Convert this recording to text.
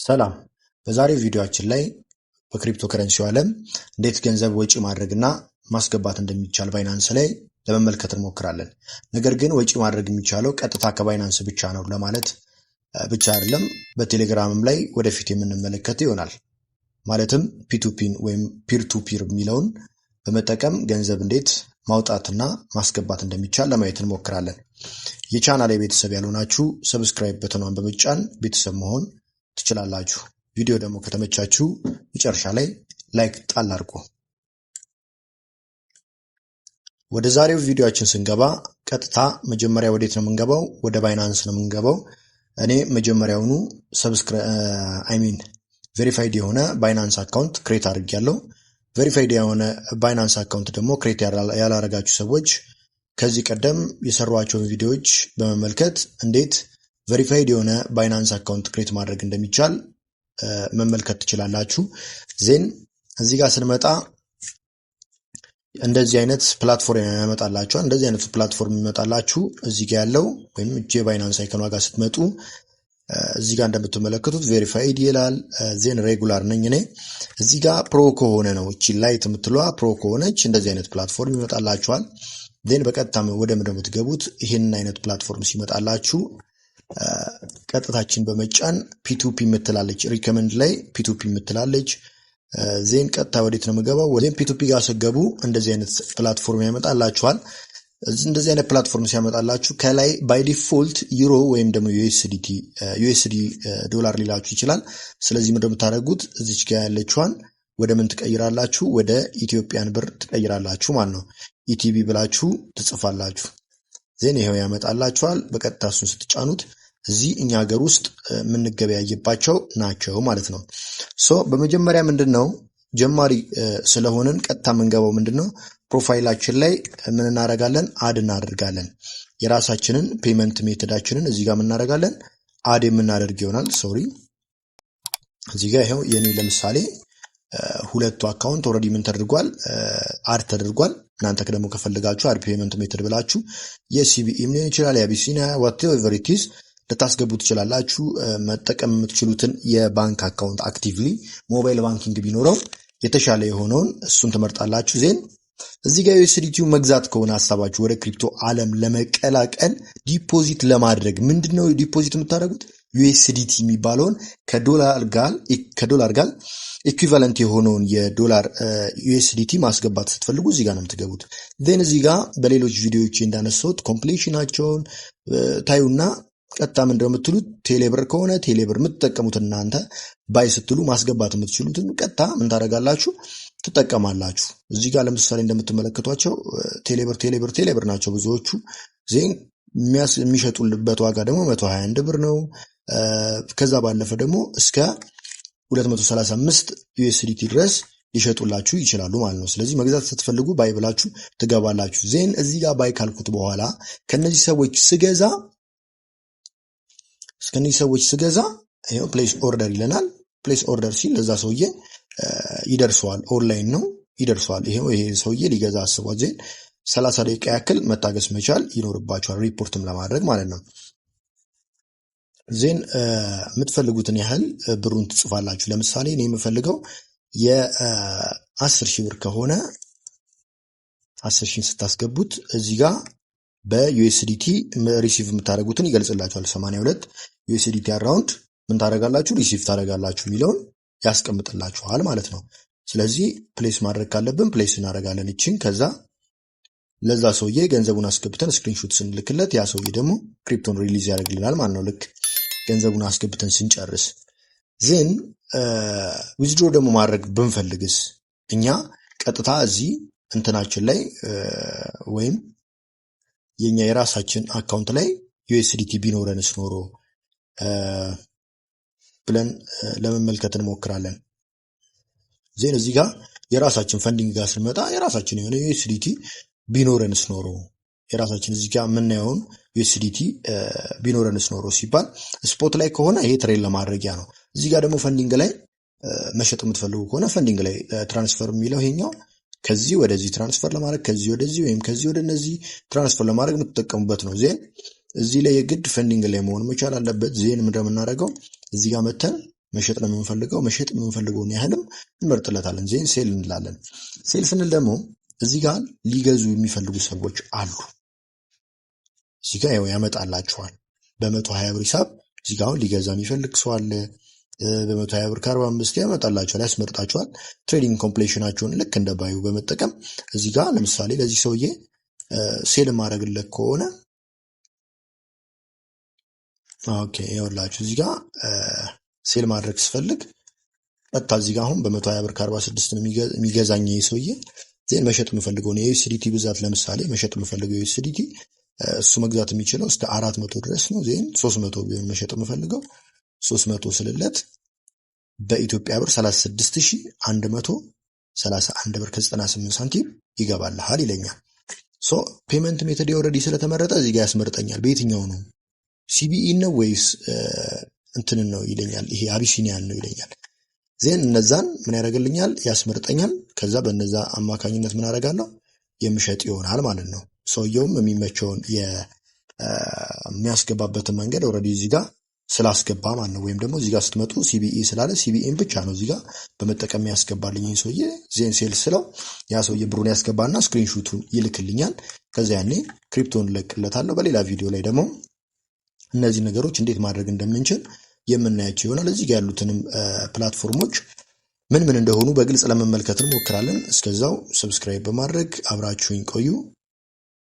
ሰላም በዛሬው ቪዲዮአችን ላይ በክሪፕቶ ከረንሲው ዓለም እንዴት ገንዘብ ወጪ ማድረግና ማስገባት እንደሚቻል ባይናንስ ላይ ለመመልከት እንሞክራለን። ነገር ግን ወጪ ማድረግ የሚቻለው ቀጥታ ከባይናንስ ብቻ ነው ለማለት ብቻ አይደለም፣ በቴሌግራምም ላይ ወደፊት የምንመለከት ይሆናል። ማለትም ፒቱፒን ወይም ፒር ቱ ፒር የሚለውን በመጠቀም ገንዘብ እንዴት ማውጣትና ማስገባት እንደሚቻል ለማየት እንሞክራለን። የቻናሌ ቤተሰብ ያልሆናችሁ ሰብስክራይብ በተኗን በመጫን ቤተሰብ መሆን ትችላላችሁ። ቪዲዮ ደግሞ ከተመቻችሁ መጨረሻ ላይ ላይክ ጣል አድርጉ። ወደ ዛሬው ቪዲዮአችን ስንገባ ቀጥታ መጀመሪያ ወዴት ነው የምንገባው? ወደ ባይናንስ ነው የምንገባው። እኔ መጀመሪያውኑ ቬሪፋይድ የሆነ ባይናንስ አካውንት ክሬት አድርጌያለሁ። ቬሪፋይድ የሆነ ባይናንስ አካውንት ደግሞ ክሬት ያላረጋችሁ ሰዎች ከዚህ ቀደም የሰሯቸውን ቪዲዮዎች በመመልከት እንዴት ቬሪፋይድ የሆነ ባይናንስ አካውንት ክሬት ማድረግ እንደሚቻል መመልከት ትችላላችሁ። ዜን እዚህ ጋር ስንመጣ እንደዚህ አይነት ፕላትፎርም ያመጣላችኋል። እንደዚህ አይነት ፕላትፎርም ይመጣላችሁ እዚህ ጋር ያለው ወይም ባይናንስ አይከኗ ጋር ስትመጡ እዚህ ጋር እንደምትመለከቱት ቬሪፋይድ ይላል። ዜን ሬጉላር ነኝ እኔ። እዚህ ጋር ፕሮ ከሆነ ነው እቺ ላይት የምትለዋ ፕሮ ከሆነች እንደዚህ አይነት ፕላትፎርም ይመጣላችኋል። ዜን በቀጥታ ወደ ምንድነው የምትገቡት? ይሄንን አይነት ፕላትፎርም ሲመጣላችሁ ቀጥታችን በመጫን ፒቱፒ የምትላለች ሪከመንድ ላይ ፒቱፒ የምትላለች። ዜን ቀጥታ ወዴት ነው የምገባው? ዜን ፒቱፒ ጋር ስገቡ እንደዚህ አይነት ፕላትፎርም ያመጣላችኋል። እንደዚህ አይነት ፕላትፎርም ሲያመጣላችሁ ከላይ ባይ ዲፎልት ዩሮ ወይም ደግሞ ዩኤስዲ ዶላር ሊላችሁ ይችላል። ስለዚህ ምንድነው የምታደርጉት? እዚች ጋር ያለችዋን ወደ ምን ትቀይራላችሁ? ወደ ኢትዮጵያን ብር ትቀይራላችሁ ማለት ነው። ኢቲቢ ብላችሁ ትጽፋላችሁ። ዜን ይሄው ያመጣላችኋል። በቀጥታ እሱን ስትጫኑት እዚህ እኛ ሀገር ውስጥ የምንገበያይባቸው ናቸው ማለት ነው። በመጀመሪያ ምንድነው ጀማሪ ስለሆንን ቀጥታ የምንገባው ምንድነው ፕሮፋይላችን ላይ ምን እናደርጋለን? አድ እናደርጋለን። የራሳችንን ፔመንት ሜተዳችንን እዚህ ጋር እናደርጋለን አድ የምናደርግ ይሆናል። እዚህ ጋር ይሄው የኔ ለምሳሌ ሁለቱ አካውንት ኦልሬዲ ምን ተደርጓል? አድ ተደርጓል። እናንተ ደግሞ ከፈልጋችሁ አድ ፔመንት ሜተድ ብላችሁ የሲቢኢ ሊሆን ይችላል የአቢሲኒያ whatever it is ልታስገቡ ትችላላችሁ። መጠቀም የምትችሉትን የባንክ አካውንት አክቲቭሊ ሞባይል ባንኪንግ ቢኖረው የተሻለ የሆነውን እሱን ትመርጣላችሁ። ዜን እዚህ ጋር ዩኤስዲቲው መግዛት ከሆነ ሀሳባችሁ ወደ ክሪፕቶ ዓለም ለመቀላቀል ዲፖዚት ለማድረግ ምንድነው ዲፖዚት የምታደርጉት? ዩኤስዲቲ የሚባለውን ከዶላር ጋር ኢኩቫለንት የሆነውን የዶላር ዩኤስዲቲ ማስገባት ስትፈልጉ እዚህ ጋር ነው የምትገቡት። ዜን እዚህ ጋር በሌሎች ቪዲዮዎች እንዳነሳሁት ኮምፕሌሽናቸውን ታዩና ቀጥታ ምንድነው የምትሉት? ቴሌብር ከሆነ ቴሌብር የምትጠቀሙት እናንተ ባይ ስትሉ ማስገባት የምትችሉትን ቀጥታ ምን ታደርጋላችሁ? ትጠቀማላችሁ። እዚህ ጋር ለምሳሌ እንደምትመለከቷቸው ቴሌብር ናቸው ብዙዎቹ። ዜን የሚሸጡልበት ዋጋ ደግሞ 121 ብር ነው። ከዛ ባለፈ ደግሞ እስከ 235 ዩኤስዲቲ ድረስ ሊሸጡላችሁ ይችላሉ ማለት ነው። ስለዚህ መግዛት ስትፈልጉ ባይ ብላችሁ ትገባላችሁ። ዜን እዚህ ጋር ባይ ካልኩት በኋላ ከነዚህ ሰዎች ስገዛ ይሄው ፕሌስ ኦርደር ይለናል። ፕሌስ ኦርደር ሲል ለዛ ሰውዬ ይደርሰዋል። ኦንላይን ነው ይደርሰዋል። ይሄ ሰውዬ ሊገዛ አስቧል። ዜን 30 ደቂቃ ያክል መታገስ መቻል ይኖርባችኋል፣ ሪፖርትም ለማድረግ ማለት ነው። ዜን የምትፈልጉትን ያህል ብሩን ትጽፋላችሁ። ለምሳሌ እኔ የምፈልገው የ10 ሺህ ብር ከሆነ 10 ሺህ ስታስገቡት እዚህ ጋር በዩኤስዲቲ ሪሲቭ የምታደርጉትን ይገልጽላችኋል። 82 ዩኤስዲቲ አራውንድ ምን ታደርጋላችሁ? ሪሲቭ ታደርጋላችሁ የሚለውን ያስቀምጥላችኋል ማለት ነው። ስለዚህ ፕሌስ ማድረግ ካለብን ፕሌስ እናደርጋለን እቺን። ከዛ ለዛ ሰውዬ ገንዘቡን አስገብተን ስክሪንሾት ስንልክለት ያ ሰውዬ ደግሞ ክሪፕቶን ሪሊዝ ያደርግልናል ማለት ነው። ልክ ገንዘቡን አስገብተን ስንጨርስ ዜን ዊዝድሮ ደግሞ ማድረግ ብንፈልግስ እኛ ቀጥታ እዚህ እንትናችን ላይ ወይም የኛ የራሳችን አካውንት ላይ ዩኤስዲቲ ቢኖረንስ ኖሮ ብለን ለመመልከት እንሞክራለን። ዜን እዚህ ጋር የራሳችን ፈንዲንግ ጋር ስንመጣ የራሳችን የሆነ ዩኤስዲቲ ቢኖረንስ ኖሮ የራሳችን እዚህ ጋር የምናየውን ዩኤስዲቲ ቢኖረንስ ኖሮ ሲባል ስፖት ላይ ከሆነ ይሄ ትሬድ ለማድረጊያ ነው። እዚህ ጋር ደግሞ ፈንዲንግ ላይ መሸጥ የምትፈልጉ ከሆነ ፈንዲንግ ላይ ትራንስፈር የሚለው ይሄኛው ከዚህ ወደዚህ ትራንስፈር ለማድረግ ከዚህ ወደዚህ ወይም ከዚህ ወደ እነዚህ ትራንስፈር ለማድረግ የምትጠቀሙበት ነው። ዜን እዚህ ላይ የግድ ፈንዲንግ ላይ መሆን መቻል አለበት። ዜን ምንድነው የምናደርገው? እዚህ ጋር መተን መሸጥ ነው የምንፈልገው። መሸጥ የምንፈልገውን ያህልም እንመርጥለታለን። ዜን ሴል እንላለን። ሴል ስንል ደግሞ እዚህ ጋር ሊገዙ የሚፈልጉ ሰዎች አሉ። እዚህ ጋር ያው ያመጣላችኋል። በ120 ብር ሂሳብ እዚህ ጋር አሁን ሊገዛ የሚፈልግ ሰው አለ። በ120 ብር ከ45 ያመጣላችኋል፣ ያስመርጣችኋል። ትሬዲንግ ኮምፕሌሽናቸውን ልክ እንደ ባዩ በመጠቀም እዚህ ጋር ለምሳሌ ለዚህ ሰውዬ ሴል ማድረግለት ከሆነ ኦኬ ይኸውላችሁ እዚህ ጋር ሴል ማድረግ ስፈልግ ቀጥታ እዚህ ጋር አሁን በ120 ብር ከ46 ነው የሚገዛኝ ይሄ ሰውዬ። ዜን መሸጥ የምፈልገውን የዩኤስዲቲ ብዛት ለምሳሌ መሸጥ የምፈልገው ዩኤስዲቲ እሱ መግዛት የሚችለው እስከ 400 ድረስ ነው። ዜን 300 ቢሆን መሸጥ የምፈልገው 300 ስልለት በኢትዮጵያ ብር 36131 ብር ከ98 ሳንቲም ይገባልሃል ይለኛል። ሶ ፔመንት ሜተድ ኦልሬዲ ስለተመረጠ እዚህ ጋር ያስመርጠኛል። በየትኛው ነው ሲቢኢ ነው ወይስ እንትንን ነው ይለኛል። ይሄ አቢሲኒያን ነው ይለኛል። ዜን እነዛን ምን ያደርግልኛል? ያስመርጠኛል። ከዛ በነዛ አማካኝነት ምን አደርጋለሁ? የምሸጥ ይሆናል ማለት ነው። ሰውየውም የሚመቸውን የሚያስገባበትን መንገድ ኦልሬዲ እዚህ ጋር ስላስገባ ማለት ነው። ወይም ደግሞ እዚህ ጋር ስትመጡ ሲቢኢ ስላለ ሲቢኢን ብቻ ነው እዚህ ጋር በመጠቀም ያስገባልኝ ይህ ሰውዬ። ዜን ሴል ስለው ያ ሰውዬ ብሩን ያስገባና ስክሪንሹቱን ይልክልኛል። ከዚያ ያኔ ክሪፕቶን እለቅለታለሁ። በሌላ ቪዲዮ ላይ ደግሞ እነዚህ ነገሮች እንዴት ማድረግ እንደምንችል የምናያቸው ይሆናል። እዚህ ጋር ያሉትንም ፕላትፎርሞች ምን ምን እንደሆኑ በግልጽ ለመመልከት እንሞክራለን። እስከዛው ሰብስክራይብ በማድረግ አብራችሁኝ ቆዩ።